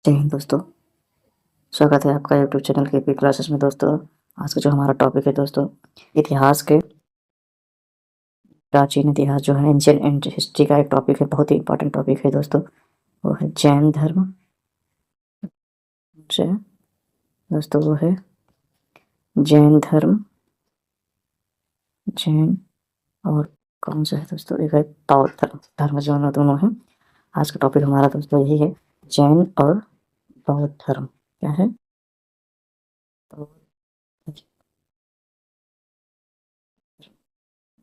जय हिंद दोस्तों। स्वागत है आपका यूट्यूब चैनल के पी क्लासेस में। दोस्तों आज का जो हमारा टॉपिक है दोस्तों, इतिहास के प्राचीन इतिहास जो है एंशिएंट हिस्ट्री का एक टॉपिक है, बहुत ही इंपॉर्टेंट टॉपिक है दोस्तों। वो है जैन धर्म से दोस्तों, वो है जैन धर्म। जैन और कौन सा है दोस्तों, एक है बौद्ध धर्म। धर्म जो है दोनों है। आज का टॉपिक हमारा दोस्तों यही है, जैन और बौद्ध धर्म। क्या है?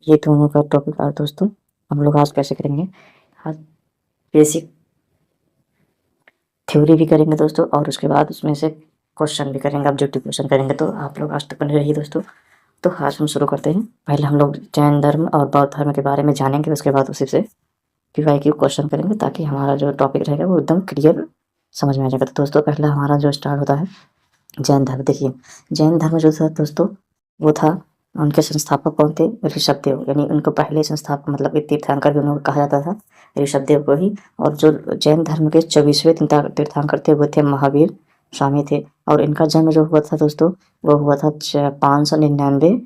ये दोनों का टॉपिक आज दोस्तों हम लोग आज कैसे करेंगे। आज बेसिक थ्योरी भी करेंगे दोस्तों, और उसके बाद उसमें से क्वेश्चन भी करेंगे, ऑब्जेक्टिव क्वेश्चन करेंगे। तो आप लोग आज तक बने रहिए दोस्तों। तो आज हम शुरू करते हैं। पहले हम लोग जैन धर्म और बौद्ध धर्म के बारे में जानेंगे, उसके बाद उसी से PYQ क्वेश्चन करेंगे, ताकि हमारा जो टॉपिक रहेगा वो एकदम क्लियर समझ में आ जाएगा। तो दोस्तों पहला हमारा जो स्टार्ट होता है जैन धर्म। देखिए, जैन धर्म जो था दोस्तों, वो था, उनके संस्थापक कौन थे? ऋषभदेव, यानी उनको पहले संस्थापक मतलब कि तीर्थंकर भी उन्हें कहा जाता था, ऋषभदेव को ही। और जो जैन धर्म के 24वें तीर्थंकर थे वो थे महावीर स्वामी थे। और इनका जन्म जो हुआ था दोस्तों, वो हुआ था 599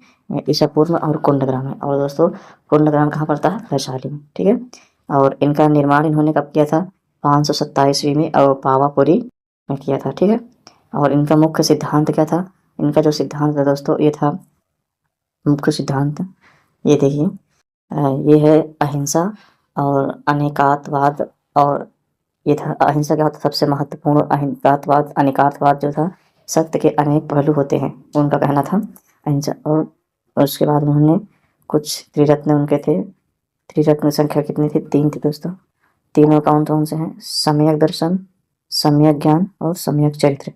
ईसा पूर्व और कुंडग्राम में। और दोस्तों कुंडग्राम कहाँ पड़ता है? वैशाली में, ठीक है। और इनका निर्माण इन्होंने कब किया था? 527 में और पावापुरी में किया था, ठीक है। और इनका मुख्य सिद्धांत क्या था? इनका जो सिद्धांत था दोस्तों, ये था मुख्य सिद्धांत, ये देखिए, ये है अहिंसा और अनेकातवाद। और ये था अहिंसा क्या होता है? सबसे महत्वपूर्ण। अहिंसावाद अनेकातवाद जो था, सत्य के अनेक पहलू होते हैं, उनका कहना था अहिंसा। और उसके बाद उन्होंने कुछ त्रिरत्न उनके थे। त्रिरत्न संख्या कितनी थी? 3 थी दोस्तों। तीनों कौन कौन से हैं? सम्यक दर्शन, सम्यक ज्ञान और सम्यक चरित्र।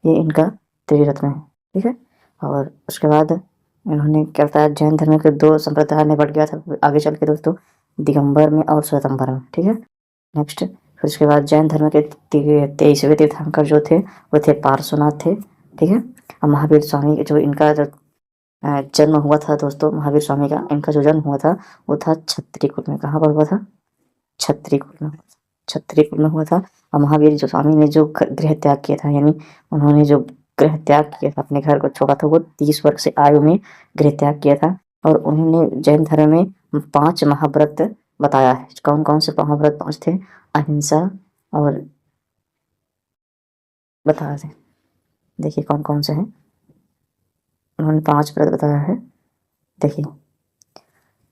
ये इनका त्रिरत्न है, ठीक है। और उसके बाद इन्होंने क्या बताया, जैन धर्म के 2 संप्रदाय में बढ़ गया था आगे चल के दोस्तों, दिगंबर में और श्वेतांबर में, ठीक है। नेक्स्ट, फिर उसके बाद जैन धर्म के 23वें तीर्थंकर जो थे वो थे पार्श्वनाथ थे, ठीक है। और महावीर स्वामी जो इनका जो जन्म हुआ था दोस्तों, महावीर स्वामी का इनका जो जन्म हुआ था वो था क्षत्रिय कुल में। कहाँ पर हुआ था? क्षत्रिय कुल में हुआ था। क्षत्रिय कुल में हुआ था। और महावीर जो स्वामी ने जो गृह त्याग किया था, यानी उन्होंने जो गृह त्याग किया था, अपने घर को छोड़ा था, वो 30 वर्ष से आयु में गृह त्याग किया था। और उन्होंने जैन धर्म में 5 महाव्रत बताया है। कौन कौन से महाव्रत 5 थे? अहिंसा और बता दें, देखिए कौन कौन से हैं। उन्होंने 5 व्रत बताया है, देखिए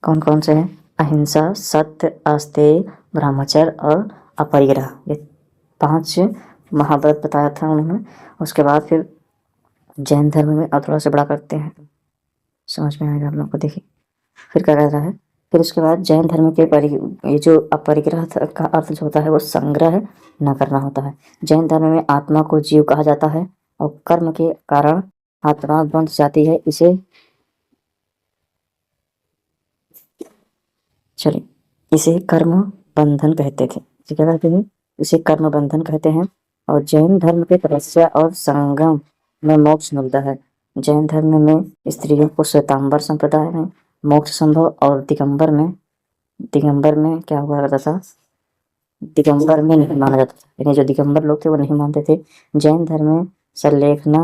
कौन कौन से हैं। अहिंसा, सत्य, अस्तेय, ब्रह्मचर्य और अपरिग्रह, ये 5 महाव्रत बताया था उन्होंने। उसके बाद फिर जैन धर्म में अब थोड़ा सा बड़ा करते हैं, समझ में आएगा आप लोगों को। देखिए फिर क्या कह रहा है, फिर उसके बाद जैन धर्म के ये जो अपरिग्रह का अर्थ जो होता है वो संग्रह न करना होता है। जैन धर्म में आत्मा को जीव कहा जाता है और कर्म के कारण आत्मा बंध जाती है, इसे चलिए इसे कर्म बंधन कहते थे। इसे क्या कहते हैं? इसे कर्म बंधन कहते हैं। और जैन धर्म के तपस्या और संगम में मोक्ष मिलता है। जैन धर्म में स्त्रियों को श्वेतांबर संप्रदाय में मोक्ष संभव, और दिगंबर में क्या हुआ करता था? दिगंबर में नहीं माना जाता था, यानी जो दिगंबर लोग थे वो नहीं मानते थे। जैन धर्म में संलेखना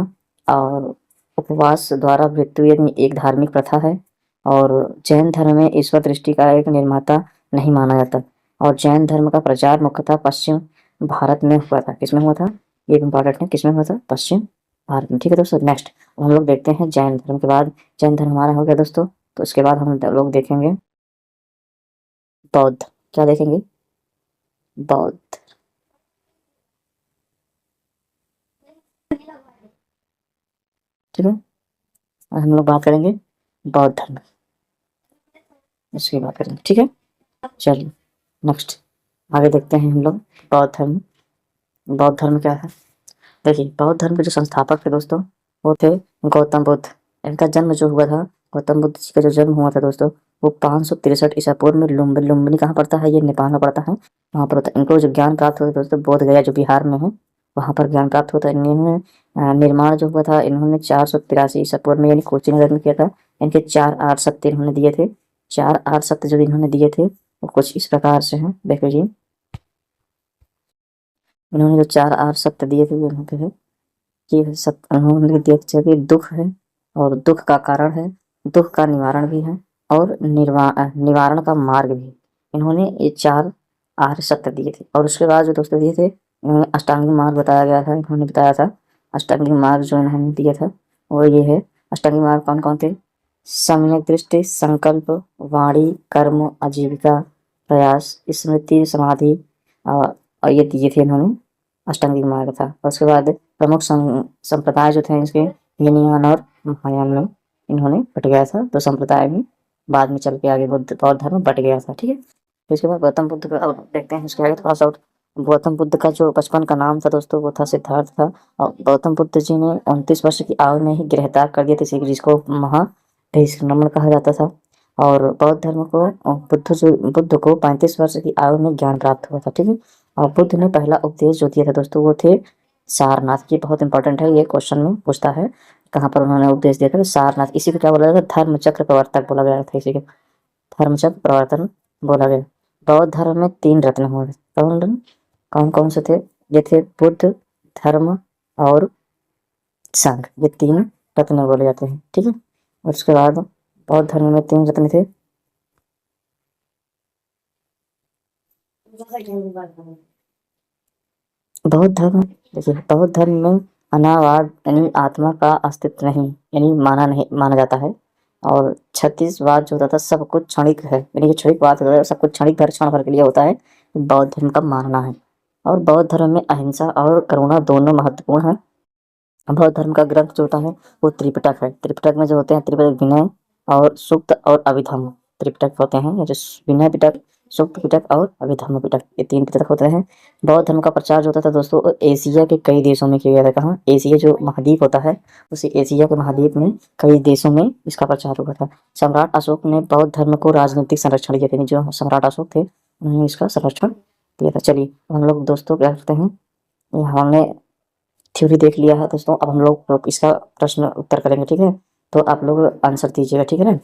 और उपवास द्वारा मृत्यु यानी एक धार्मिक प्रथा है। और जैन धर्म में ईश्वर दृष्टि का एक निर्माता नहीं माना जाता। और जैन धर्म का प्रचार मुख्यतः पश्चिम भारत में हुआ था। किसमें हुआ था? ये इम्पोर्टेंट है, किसमें हुआ था? पश्चिम भारत में, ठीक है दोस्तों। नेक्स्ट हम लोग देखते हैं जैन धर्म के बाद, जैन धर्म हमारा हो गया दोस्तों, तो उसके बाद हम लोग देखेंगे बौद्ध। क्या देखेंगे? बौद्ध, ठीक है। और हम लोग बात करेंगे बौद्ध धर्म, इसकी बात करेंगे, ठीक है। चलिए नेक्स्ट आगे देखते हैं हम लोग बौद्ध धर्म। बौद्ध धर्म क्या है? देखिए, बौद्ध धर्म के जो संस्थापक थे दोस्तों, वो थे गौतम बुद्ध। इनका जन्म जो हुआ था, गौतम बुद्ध जी का जो जन्म हुआ था दोस्तों, वो 563 ईसा पूर्व में लुम्बिनी कहाँ पड़ता है? ये नेपाल में पड़ता है, वहाँ पर होता है। इनको जो ज्ञान प्राप्त हुआ दोस्तों, बोध गया जो बिहार में है, वहाँ पर ज्ञान प्राप्त होता है। इन्होंने निर्माण जो हुआ था, इन्होंने 483 ईसा पूर्व में यानी कुशीनगर में किया था। इनके 4 आर्य सत्य इन्होंने दिए थे। 4 आर्य सत्य जो इन्होंने दिए थे वो कुछ इस प्रकार से हैं, देखो जी। इन्होंने जो 4 आर सत्य दिए थे वो यहाँ पे है कि उन्होंने दिया था कि दुख है और दुख का कारण है, दुख का निवारण भी है और निवारण का मार्ग भी। इन्होंने ये 4 आर्य सत्य दिए थे और उसके बाद जो दोस्तों दिए थे, इन्होंने अष्टांगिक मार्ग बताया गया था। इन्होंने बताया था अष्टांगिक मार्ग जो इन्होंने दिया था वो ये है। अष्टांगिक मार्ग कौन-कौन थे? सम्यक दृष्टि, संकल्प, वाणी, कर्म, आजीविका, प्रयास, स्मृति, समाधि और ये दिए थे इन्होंने, अष्टांगिक मार्ग था। और उसके बाद प्रमुख संप्रदाय जो थे इसके हीनयान और महायान में इन्होंने बट गया था। तो संप्रदाय में बाद में चल के आगे बौद्ध धर्म बट गया था, ठीक है। फिर इसके बाद गौतम बुद्ध का अब देखते हैं इसके आगे थोड़ा सा। गौतम बुद्ध का जो बचपन का नाम था दोस्तों वो था सिद्धार्थ था। और गौतम बुद्ध जी ने 29 वर्ष की आयु में ही गिरफ्तार कर दिया था, जिसको महापरिनिर्वाण कहा जाता था। और बौद्ध धर्म को बुद्ध को 35 वर्ष की आयु में ज्ञान प्राप्त हुआ था, ठीक है। और बुद्ध ने पहला उपदेश जो दिया था दोस्तों वो थे सारनाथ। ये बहुत इंपॉर्टेंट है, ये क्वेश्चन में पूछता है कहाँ पर उन्होंने उपदेश दिया था। सारनाथ, इसी को क्या बोला गया था? धर्म चक्र प्रवर्तक बोला गया था। इसी को धर्म चक्र प्रवर्तन बोला गया। बौद्ध धर्म में 3 रत्न हुए। कौन कौन से थे? ये थे बुद्ध, धर्म और संघ, ये 3 रत्न बोले जाते हैं, ठीक है। और उसके बाद बौद्ध धर्म में 3 रत्न थे। बौद्ध धर्म, देखिए बौद्ध धर्म में अनावाद यानी आत्मा का अस्तित्व नहीं, यानी माना जाता है। और 36वाद जो होता था सब कुछ क्षणिक है, यानी कि क्षणिकवाद होता है, सब कुछ क्षण भर के लिए होता है, बौद्ध धर्म का मानना है। और बौद्ध धर्म में अहिंसा और करुणा दोनों महत्वपूर्ण है। बौद्ध धर्म का ग्रंथ जो होता है वो त्रिपिटक है। त्रिपिटक में जो होते हैं त्रिपिटक विनय और सूक्त और अभिधम्म त्रिपिटक होते हैं। जो विनय पिटक, सूक्त पिटक और अभिधम्म पिटक, ये 3 पिटक होते हैं। बौद्ध धर्म का प्रचार जो होता था दोस्तों एशिया के कई देशों में किया गया था। कहाँ? एशिया जो महाद्वीप होता है उसी एशिया के महाद्वीप में कई देशों में इसका प्रचार हुआ था। सम्राट अशोक ने बौद्ध धर्म को राजनीतिक संरक्षण किया था। जो सम्राट अशोक थे उन्होंने इसका संरक्षण किया था। चलिए हम लोग दोस्तों क्या करते हैं, हमने थ्योरी देख लिया है दोस्तों। अब हम लोग इसका प्रश्न उत्तर करेंगे, ठीक है। तो आप लोग आंसर दीजिएगा, ठीक है ना।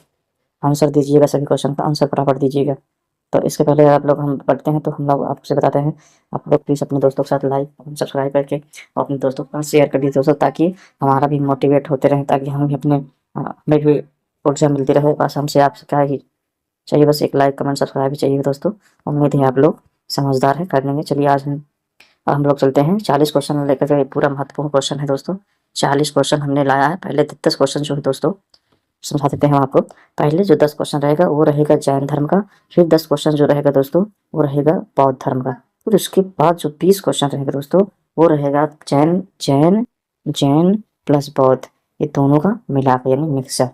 आंसर दीजिएगा, सभी क्वेश्चन का आंसर फटाफट दीजिएगा। तो इसके पहले आप लोग हम पढ़ते हैं तो हम लोग आपसे बताते हैं, आप लोग प्लीज़ अपने दोस्तों के साथ लाइक सब्सक्राइब करके और अपने दोस्तों के साथ शेयर कर दीजिए दोस्तों, ताकि हमारा भी मोटिवेट होते रहें, ताकि हम भी हमें भी ऊर्जा मिलती रहे। बस हमसे आपसे क्या ही चाहिए, बस एक लाइक कमेंट सब्सक्राइब भी चाहिए दोस्तों। उम्मीद है आप लोग समझदार हैं, कर लेंगे। चलिए आज हम लोग चलते हैं 40 क्वेश्चन लेकर के। पूरा महत्वपूर्ण क्वेश्चन है दोस्तों, 40 क्वेश्चन हमने लाया है। पहले 10 क्वेश्चन जो है दोस्तों समझा देते हैं हम आपको। पहले जो 10 क्वेश्चन रहेगा वो रहेगा जैन धर्म का। फिर 10 क्वेश्चन जो रहेगा दोस्तों वो रहेगा बौद्ध धर्म का। फिर उसके बाद जो 20 क्वेश्चन रहेगा दोस्तों वो रहेगा जैन जैन जैन प्लस बौद्ध, ये दोनों का मिला के यानी मिक्सर,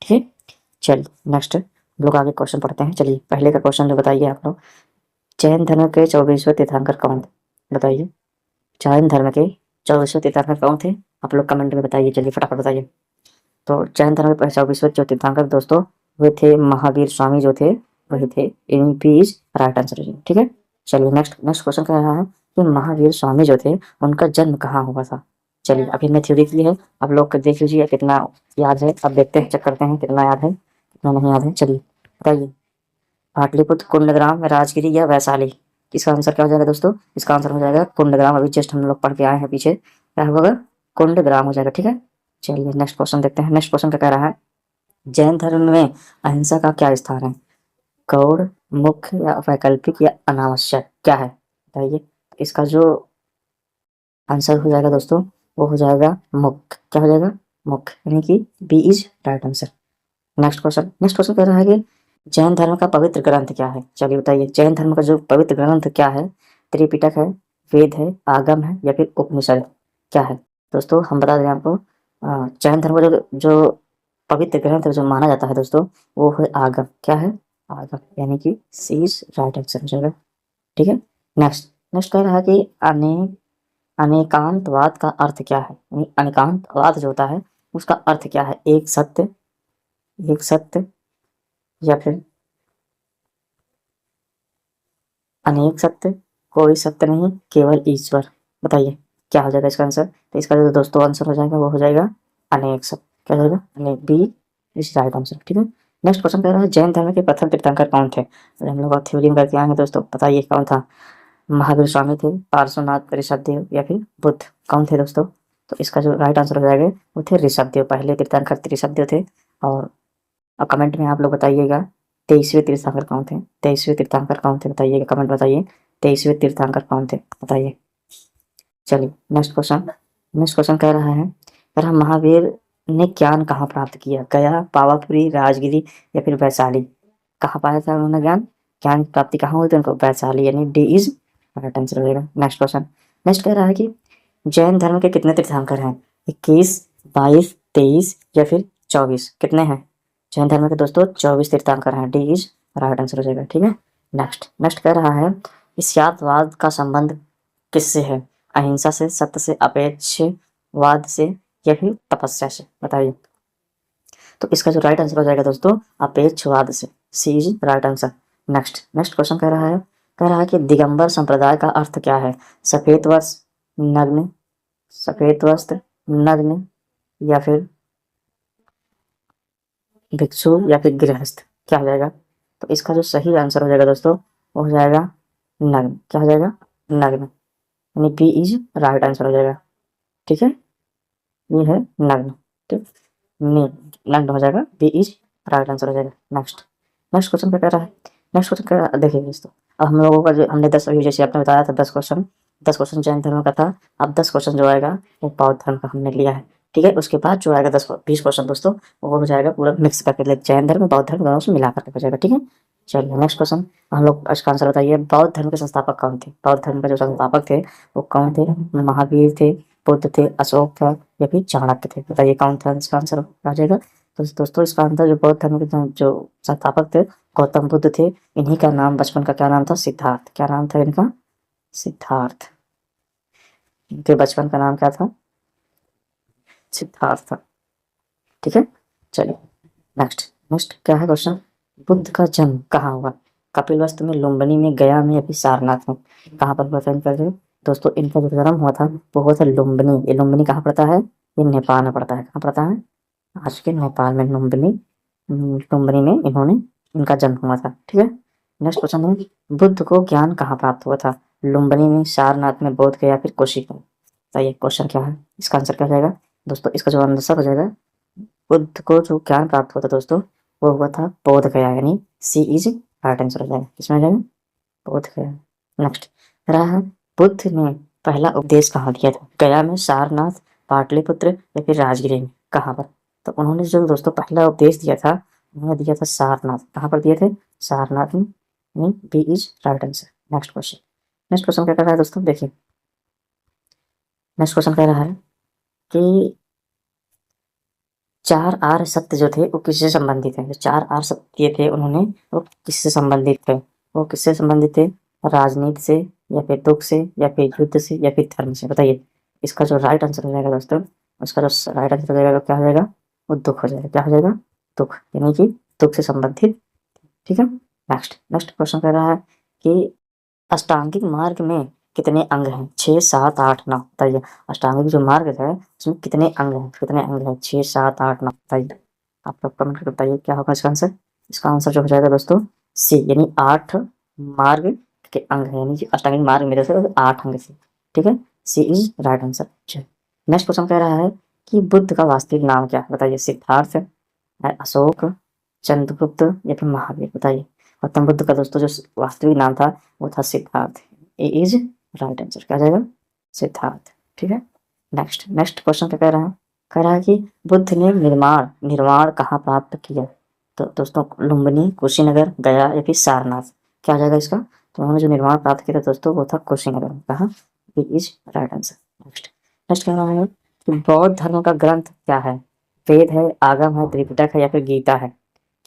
ठीक है। चलिए नेक्स्ट हम लोग आगे क्वेश्चन पढ़ते हैं। चलिए पहले का क्वेश्चन जो बताइए आप लोग, जैन धर्म के 24वें तीर्थंकर कौन थे? बताइए जैन धर्म के 24वें तीर्थंकर कौन थे? आप लोग कमेंट में बताइए, जल्दी फटाफट बताइए। तो जैन धर्म के 24वें जो तीर्थंकर दोस्तों वे थे महावीर स्वामी जो थे, वही थे। In B is right answer, ठीक है। चलिए नेक्स्ट क्वेश्चन कह रहा है कि महावीर स्वामी जो थे उनका जन्म कहाँ हुआ था? चलिए अभी हमने थ्योरी की है, आप लोग देख लीजिए कितना याद है। अब देखते हैं, चेक करते हैं कितना याद है कितना नहीं याद है। चलिए बताइए, पाटलिपुत्र, कुंडग्राम, राजगिरी या वैशाली? इसका आंसर क्या हो जाएगा दोस्तों? इसका आंसर हो जाएगा कुंडग्राम। अभी जस्ट हम लोग पढ़ के आए हैं पीछे, क्या होगा? कुंडग्राम हो जाएगा, ठीक है। चलिए नेक्स्ट क्वेश्चन देखते हैं। नेक्स्ट क्वेश्चन क्या कह रहा है, जैन धर्म में अहिंसा का क्या स्थान है? गौड़, मुख्य या वैकल्पिक या अनावश्यक, क्या है बताइए? इसका जो आंसर हो जाएगा दोस्तों वो हो जाएगा मुख्य। क्या हो जाएगा? मुख्य, यानी कि B is right answer. Next question कह रहा है कि जैन धर्म का पवित्र ग्रंथ क्या है? चलिए बताइए, जैन धर्म का जो पवित्र ग्रंथ क्या है? त्रिपिटक है, वेद है, आगम है या फिर उपनिषद, क्या है? दोस्तों हम बता दें आपको, जैन धर्म का जो पवित्र ग्रंथ जो माना जाता है दोस्तों वो है आगम। क्या है? आगम, यानी कि सी इज राइट आंसर हो जाएगा, ठीक है। नेक्स्ट कह रहा है कि अनेकांतवाद का अर्थ क्या है? अनेकांतवाद जो होता है उसका अर्थ क्या है? एक सत्य या फिर अनेक सत्य, कोई सत्य नहीं, केवल ईश्वर। बताइए क्या हो जाएगा इसका आंसर? तो इसका जो दोस्तों आंसर हो जाएगा वो हो जाएगा अनेक सत्य। क्या हो जाएगा? अनेक, बी इज राइट आंसर, ठीक है। नेक्स्ट क्वेश्चन कह रहा है जैन धर्म के प्रथम तीर्थंकर कौन थे? तो हम लोग थ्योरी में करके आएंगे दोस्तों, बताइए कौन था? महावीर स्वामी थे, पार्श्वनाथ ऋषभदेव या फिर बुद्ध, कौन थे दोस्तों? तो इसका जो राइट आंसर हो जाएगा वो थे ऋषभदेव, पहले तीर्थंकर ऋषभदेव थे। और कमेंट में आप लोग बताइएगा 23वें तीर्थंकर कौन थे, 23वें तीर्थंकर कौन थे बताइएगा, कमेंट बताइए 23वें तीर्थंकर कौन थे बताइए। चलिए नेक्स्ट क्वेश्चन कह रहा है, महावीर ने ज्ञान कहाँ प्राप्त किया? गया, पावापुरी, राजगिरी या फिर वैशाली? कहाँ पाया था उन्होंने ज्ञान? ज्ञान प्राप्ति कहाँ हुई थी उनको? वैशाली, यानी डी इज राइट आंसर हो जाएगा। नेक्स्ट कह रहा है कि जैन धर्म के कितने तीर्थंकर हैं? 21, 22, 23 या फिर 24? कितने हैं जैन धर्म के दोस्तों? 24 तीर्थंकर हैं, डी इज राइट आंसर हो जाएगा। ठीक है, नेक्स्ट कह रहा है, इस्यातवाद का संबंध किससे है? अहिंसा से, सत्य से, अपेक्षवाद से या फिर तपस्या से? बताइए। तो इसका जो राइट आंसर हो जाएगा दोस्तों अपेक्षवाद से, C is right answer. Next question कह रहा है कि दिगंबर संप्रदाय का अर्थ क्या है? सफेद वस्त्र, नग्न या फिर भिक्षु या फिर गृहस्थ? क्या हो जाएगा? तो इसका जो सही आंसर हो जाएगा दोस्तों वो हो जाएगा नग्न। क्या हो जाएगा? नग्न, यानी बी इज राइट आंसर हो जाएगा। ठीक है, ये है नग्न। ठीक, नग्न हो जाएगा, बी इज राइट आंसर हो जाएगा। नेक्स्ट क्वेश्चन क्या कह रहा है? देखिए दोस्तों, अब हम लोगों का जो हमने 10 अभी जैसे आपने बताया था 10 क्वेश्चन जैन धर्म का था। अब 10 क्वेश्चन जो आएगा वो बौद्ध धर्म का हमने लिया है। ठीक है, उसके बाद जो आएगा 20 क्वेश्चन दोस्तों वो हो जाएगा पूरा मिक्स करके, जैन धर्म बौद्ध धर्म दोनों से मिला करके हो जाएगा। ठीक है, चलिए नेक्स्ट क्वेश्चन हम लोग इसका आंसर बताइए। बौद्ध धर्म के संस्थापक कौन थे? बौद्ध धर्म का जो संस्थापक थे वो कौन थे? महावीर थे, बुद्ध थे, अशोक था या फिर चाणक्य थे? बताइए कौन था इसका आंसर आ जाएगा। तो दोस्तों इसका आंसर जो बौद्ध धर्म के जो संस्थापक थे गौतम बुद्ध थे। इन्हीं का नाम बचपन का क्या नाम था? सिद्धार्थ। क्या नाम था इनका? सिद्धार्थ। इनके बचपन का नाम क्या था? सिद्धार्थ था। ठीक है, चलिए नेक्स्ट क्या है क्वेश्चन? बुद्ध का जन्म कहाँ हुआ? कपिलवस्तु में, लुम्बिनी में, गया में या फिर सारनाथ में? कहाँ पर हुआ था इनका जो दोस्तों? इनका जो जन्म हुआ था वो हुआ था लुम्बिनी। ये लुम्बिनी कहाँ पड़ता है? ये नेपाल में पड़ता है। कहाँ पड़ता है? आज के नेपाल में लुम्बिनी में इन्होंने इनका जन्म हुआ था। ठीक है, नेक्स्ट क्वेश्चन है, बुद्ध को ज्ञान कहाँ प्राप्त हुआ था? लुम्बिनी में, सारनाथ में, बोध गया या फिर कोशिका? बताइए क्वेश्चन क्या है, इसका आंसर क्या जाएगा दोस्तों? इसका जो आंसर हो जाएगा बुद्ध को जो ज्ञान प्राप्त हुआ था दोस्तों वो हुआ था बोध गया, यानी सी इज राइट आंसर हो जाएगा। किसमें आ जाएगा? बोध गया। नेक्स्ट रहा है, बुद्ध ने पहला उपदेश कहाँ दिया था? गया में, सारनाथ, पाटलिपुत्र या फिर राजगिरी में? कहाँ पर? तो उन्होंने जो दोस्तों पहला उपदेश दिया था उन्होंने दिया था सारनाथ। कहाँ पर दिए थे? सारनाथ में, B is right answer. Next question क्या कर रहा है दोस्तों? देखिए नेक्स्ट क्वेश्चन कह रहा है कि 4 आर्य सत्य जो थे वो किससे संबंधित हैं? जो 4 आर्य सत्य थे उन्होंने वो किससे संबंधित थे? वो किससे संबंधित थे? राजनीति से या फिर दुख से या फिर युद्ध से या फिर धर्म से? बताइए इसका जो राइट आंसर हो जाएगा दोस्तों, उसका जो राइट आंसर हो जाएगा क्या हो जाएगा? वो दुख हो जाएगा। क्या हो जाएगा? दुख, यानी कि दुख से संबंधित। ठीक है, नेक्स्ट क्वेश्चन कह रहा है कि अष्टांगिक मार्ग में कितने अंग हैं? 6, 7, 8, 9? बताइए अष्टांगिक जो मार्ग है उसमें कितने अंग हैं? 6, 7, 8, 9? बताइए, आप लोग कमेंट करके बताइए क्या होगा इसका आंसर। इसका आंसर जो हो जाएगा दोस्तों सी, यानी 8 मार्ग के अंग है, यानी कि अष्टांगिक मार्ग में जैसे 8 अंग से। ठीक है, C is right answer. Next question कह रहा है कि बुद्ध का वास्तविक नाम क्या है? बताइए सिद्धार्थ, अशोक, चंद्रगुप्त या फिर महावीर? बताइए गौतम बुद्ध का दोस्तों जो वास्तविक नाम था वो था सिद्धार्थ। ए इज राइट आंसर। क्या जाएगा? सिद्धार्थ। ठीक है, नेक्स्ट क्वेश्चन क्या कह रहा है? कह रहा है कि बुद्ध ने निर्वाण कहाँ प्राप्त किया? तो दोस्तों लुम्बिनी, कुशीनगर, गया या फिर सारनाथ? क्या जाएगा इसका? तो उन्होंने जो निर्वाण प्राप्त किया था दोस्तों वो था कुशीनगर में। कहा? B is right answer. Next कह रहा है कि बौद्ध धर्म का ग्रंथ क्या है? वेद है, आगम है, त्रिपिटक है या फिर गीता है?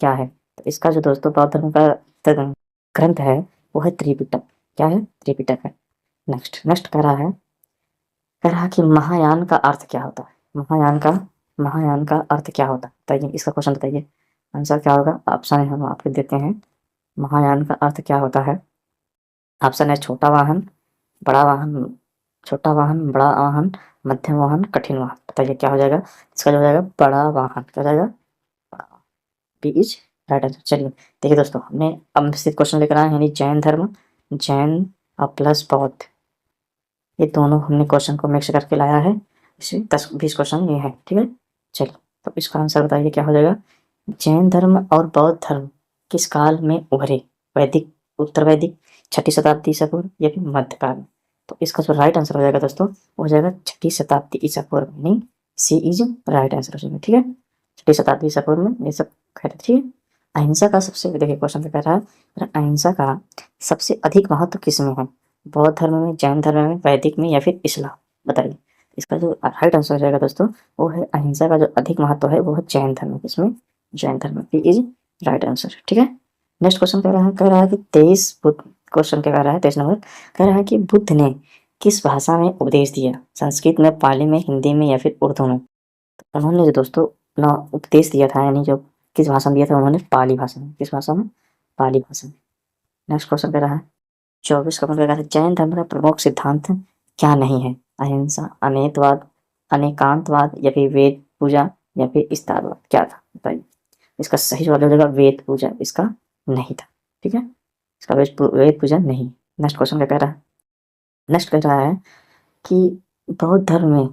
क्या है? तो इसका जो दोस्तों बौद्ध धर्म का ग्रंथ है वो है त्रिपिटक। क्या है? त्रिपिटक है। नेक्स्ट कह रहा है कि महायान का अर्थ क्या होता है? महायान का अर्थ क्या होता है? बताइए इसका क्वेश्चन बताइए, आंसर क्या होगा? ऑप्शन हम आपको देते हैं। महायान का अर्थ क्या होता है? ऑप्शन है छोटा वाहन, बड़ा वाहन, छोटा वाहन, बड़ा वाहन, मध्यम वाहन, कठिन वाहन? बताइए क्या हो जाएगा? इसका जो हो जाएगा बड़ा वाहन। क्या हो जाएगा? B is right answer. चलिए देखिए दोस्तों हमने अब क्वेश्चन लेकर आए हैं, यानी जैन और प्लस बौद्ध, ये दोनों हमने क्वेश्चन को मिक्स करके लाया है। इसे 10-20 क्वेश्चन ये है, ठीक है। चलिए, तो इसका आंसर बताइए क्या हो जाएगा। जैन धर्म और बौद्ध धर्म किस काल में उभरे? वैदिक, उत्तर वैदिक, 6ठी शताब्दी ईसा पूर्व या फिर मध्यकाल में? तो इसका जो राइट आंसर हो जाएगा दोस्तों, वो हो जाएगा 6ठी शताब्दी ईसा पूर्व, नहीं सी इज राइट आंसर हो जाएगा, ठीक है। 6ठी शताब्दी ईसा पूर्व में ये सब कह रहे थे, ठीक है। अहिंसा का सबसे, देखिए क्वेश्चन क्या कह रहा है, अहिंसा का सबसे अधिक महत्व किस में है? बौद्ध धर्म में, जैन धर्म में, वैदिक में या फिर इस्लाम? बताइए। इसका जो राइट आंसर हो जाएगा दोस्तों, वो है अहिंसा का जो अधिक महत्व है वो है जैन धर्म, इसमें जैन धर्म बी इज राइट आंसर, ठीक है। नेक्स्ट क्वेश्चन कह रहा है कि 23 बुद्ध, क्वेश्चन क्या कह रहा है 23 नंबर, कह रहा है कि बुद्ध ने किस भाषा में उपदेश दिया? संस्कृत में, पाली में, हिंदी में या फिर उर्दू में? तो उन्होंने जो दोस्तों अपना उपदेश दिया था, यानी जो किस भाषा में दिया था, उन्होंने पाली भाषा में। किस भाषा में? पाली भाषा में। नेक्स्ट क्वेश्चन कह रहा है 24 का कह रहा है जैन धर्म का प्रमुख सिद्धांत क्या नहीं है? अहिंसा, अनेकवाद, अनेकांतवाद या फिर वेद पूजा या फिर इस्तारवाद? क्या था बताइए। इसका सही जवाब हो जाएगा वेद पूजा, इसका नहीं था, ठीक है। इसका वेद पूजा नहीं। नेक्स्ट क्वेश्चन क्या कह रहा है, नेक्स्ट कह रहा है कि बौद्ध धर्म में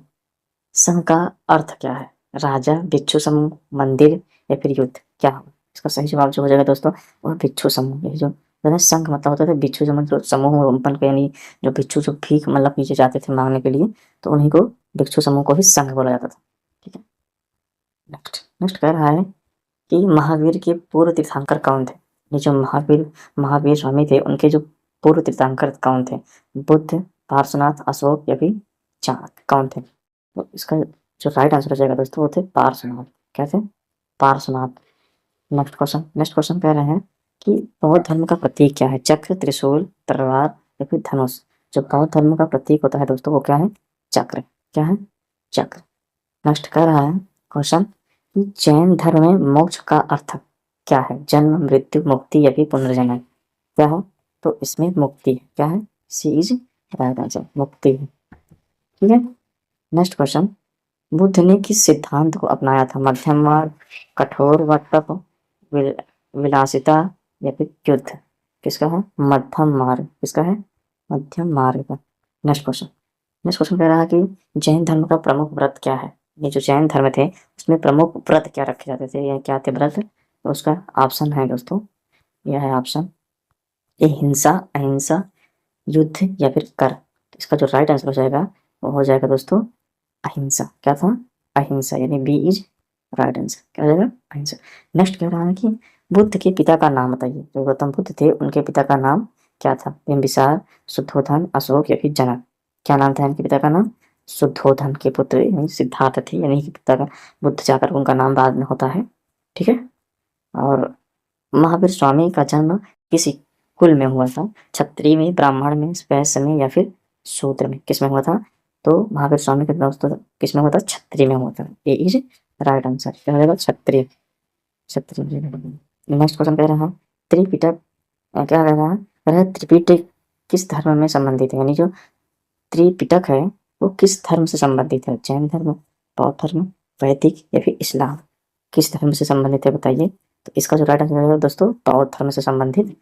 संघ का अर्थ क्या है? राजा, भिक्षु समूह, मंदिर या फिर युद्ध? क्या होगा इसका सही जवाब जो हो जाएगा दोस्तों, वो भिक्षु समूह। ये जो संघ मतलब होता था, भिक्षु जो मतलब समूह बन के, यानी जो भिक्षु जो भीख मतलब नीचे जाते थे मांगने के लिए, तो उन्हीं को भिक्षु समूह को ही संघ बोला जाता था, ठीक है। नेक्स्ट नेक्स्ट कह रहा है कि महावीर के पूर्व तीर्थंकर कौन थे? ये जो महावीर महावीर स्वामी थे, उनके जो पूर्व तीर्थंकर कौन थे? बुद्ध, पार्श्वनाथ, अशोक या फिर चाणक्य? कौन थे? तो इसका जो राइट आंसर हो जाएगा दोस्तों, वो थे पार्श्वनाथ। क्या थे? पार्श्वनाथ। नेक्स्ट क्वेश्चन कह रहे हैं कि बौद्ध धर्म का प्रतीक क्या है? चक्र, त्रिशूल, तलवार या फिर धनुष? जो बौद्ध धर्म का प्रतीक होता है दोस्तों, वो क्या है? चक्र। क्या है? चक्र। नेक्स्ट कह रहा है क्वेश्चन कि जैन धर्म में मोक्ष का अर्थ क्या है? जन्म, मृत्यु, मुक्ति या फिर पुनर्जन्म? क्या है? तो इसमें मुक्ति है। क्या है? सी इज राइट आंसर, मुक्ति है, ठीक है। नेक्स्ट क्वेश्चन, बुद्ध ने किस सिद्धांत को अपनाया था? मध्यम मार्ग, कठोर व तप, विलासिता या फिर युद्ध? किसका है? मध्यम मार्ग। किसका है? मध्यम मार्ग का। नेक्स्ट क्वेश्चन कह रहा है कि जैन धर्म का प्रमुख व्रत क्या है? ये जो जैन धर्म थे, उसमें प्रमुख व्रत क्या रखे जाते थे, या क्या थे व्रत? तो उसका ऑप्शन है दोस्तों, यह है ऑप्शन ए, हिंसा, अहिंसा, युद्ध या फिर कर? तो इसका जो राइट आंसर हो जाएगा, वो हो जाएगा दोस्तों अहिंसा। क्या था? अहिंसा, यानी बी इज राइट आंसर। क्या हो जाएगा? अहिंसा। नेक्स्ट कह रहा है कि बुद्ध के पिता का नाम बताइए। जो गौतम बुद्ध थे, उनके पिता का नाम क्या था? बिंबिसार, शुद्धोधन, अशोक या फिर जनक? क्या नाम था इनके पिता का नाम? शुद्धोधन के पुत्र यानी सिद्धार्थ थे, यानी कि पिता का बुद्ध जाकर उनका नाम बाद में होता है, ठीक है। और महावीर स्वामी का जन्म किस कुल में हुआ था? क्षत्रिय में, ब्राह्मण में, वैश्य में या फिर शूद्र में? किस में हुआ था? तो महावीर स्वामी का दोस्तों किस में हुआ था? क्षत्रिय में हुआ था। ए इज राइट आंसर। क्या हो जाएगा? क्षत्रिय। क्षत्रिय। नेक्स्ट क्वेश्चन कह रहा है त्रिपिटक, क्या कह रहा है? कह रहा है त्रिपिटक किस धर्म में संबंधित है? यानी जो त्रिपिटक है वो किस धर्म से संबंधित है? जैन धर्म, बौद्ध धर्म, वैदिक या फिर इस्लाम? किस धर्म से संबंधित है बताइए। तो इसका जो राइट आंसर है दोस्तों, बौद्ध धर्म से संबंधित है।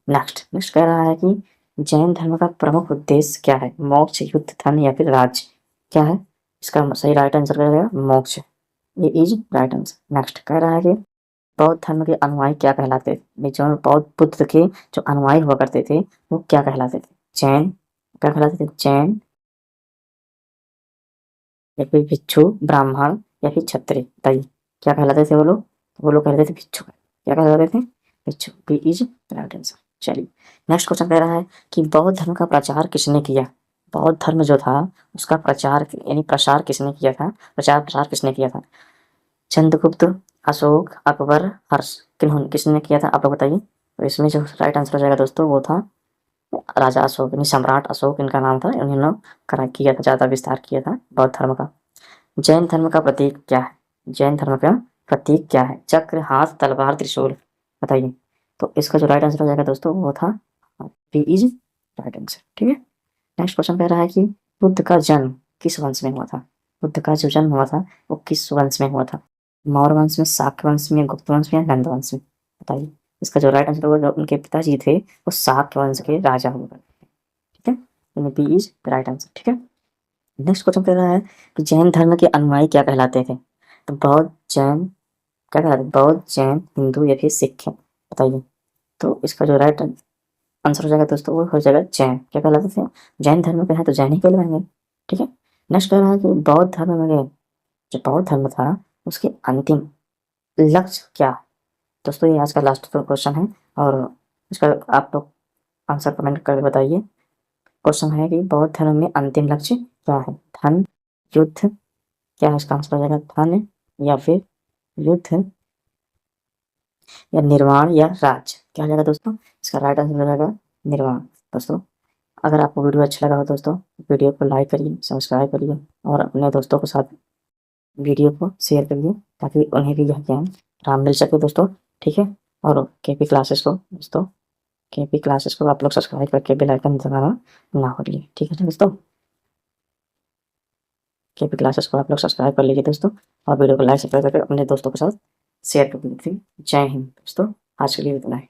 नेक्स्ट कह रहा है कि जैन धर्म का प्रमुख उद्देश्य क्या है? मोक्ष, युद्ध, धन या फिर राज्य? क्या है? इसका सही राइट आंसर क्या रहेगा? मोक्ष। ये इज राइट आंसर। नेक्स्ट कह रहा है कि बौद्ध धर्म के अनुयायी क्या कहलाते थे? जो बौद्ध बुद्ध के जो अनुयायी हुआ करते थे, वो क्या कहलाते थे? जैन? क्या कहलाते थे? जैन या फिर भिक्षु, ब्राह्मण या फिर क्षत्रिय? बताइए क्या कहलाते थे वो लोग? वो लोग कहते थे भिक्षु। क्या कहलाते थे? भिक्षु। B is right answer. चलिए, नेक्स्ट क्वेश्चन कह रहा है कि बौद्ध धर्म का प्रचार किसने किया? बौद्ध धर्म जो था उसका प्रचार यानी प्रसार किसने किया था? प्रचार प्रसार किसने किया था? चंद्रगुप्त, अशोक, अकबर, हर्ष? किसने किया था आप लोग बताइए। तो इसमें जो राइट आंसर हो जाएगा दोस्तों, वो था राजा अशोक, यानी सम्राट अशोक इनका नाम था। उन्होंने करा किया था, ज़्यादा विस्तार किया था बौद्ध धर्म का। जैन धर्म का प्रतीक क्या है? जैन धर्म का प्रतीक क्या है? चक्र, हाथ, तलवार, त्रिशूल? बताइए। तो इसका जो राइट आंसर हो जाएगा दोस्तों, वो था बी इज राइट आंसर, ठीक है। नेक्स्ट क्वेश्चन कह रहा है कि बुद्ध का जन्म किस वंश में हुआ था? बुद्ध का जो जन्म हुआ था वो किस वंश में हुआ था? मौर्य वंश में, शाक्य वंश में, गुप्त वंश में या नंद वंश में? बताइए। इसका जो राइट आंसर होगा, जो उनके पिताजी थे वो शाक्य वंश के राजा हुआ करते थे। यानी B is the right answer. ठीक है, नेक्स्ट क्वेश्चन कह रहा है कि जैन धर्म के अनुयायी क्या कहलाते थे? तो बौद्ध जैन क्या कहलाते? बौद्ध जैन हिंदू या फिर सिख है, बताइए। तो इसका जो राइट आंसर हो जाएगा दोस्तों वो हो जाएगा जैन। क्या कहलाते थे? जैन धर्म पे है तो जैन ही कहलाएंगे। ठीक है, नेक्स्ट कह रहा है कि बौद्ध धर्म में जो बौद्ध धर्म था उसके अंतिम लक्ष्य क्या है? दोस्तों ये आज का लास्ट क्वेश्चन है और इसका आप लोग आंसर कमेंट करके बताइए। क्वेश्चन है कि बौद्ध धर्म में अंतिम लक्ष्य क्या है? धन, युद्ध, क्या है इसका आंसर हो जाएगा? धन या फिर युद्ध या निर्वाण या राज, क्या हो जाएगा दोस्तों? इसका राइट आंसर हो जाएगा निर्वाण। दोस्तों अगर आपको वीडियो अच्छा लगा हो दोस्तों, वीडियो को लाइक करिए, सब्सक्राइब करिए और अपने दोस्तों के साथ वीडियो को शेयर करिए ताकि उन्हें भी यह ज्ञान आराम मिल सके दोस्तों। ठीक है, और केपी क्लासेस को दोस्तों, केपी क्लासेस को आप लोग सब्सक्राइब करके बेल आइकन दबाना ना भूलिए। ठीक है दोस्तों, केपी क्लासेस को आप लोग सब्सक्राइब कर लीजिए दोस्तों और वीडियो को लाइक सब्सक्राइब करके अपने दोस्तों के साथ शेयर कर दीजिए। जय हिंद दोस्तों, आज के लिए इतना ही।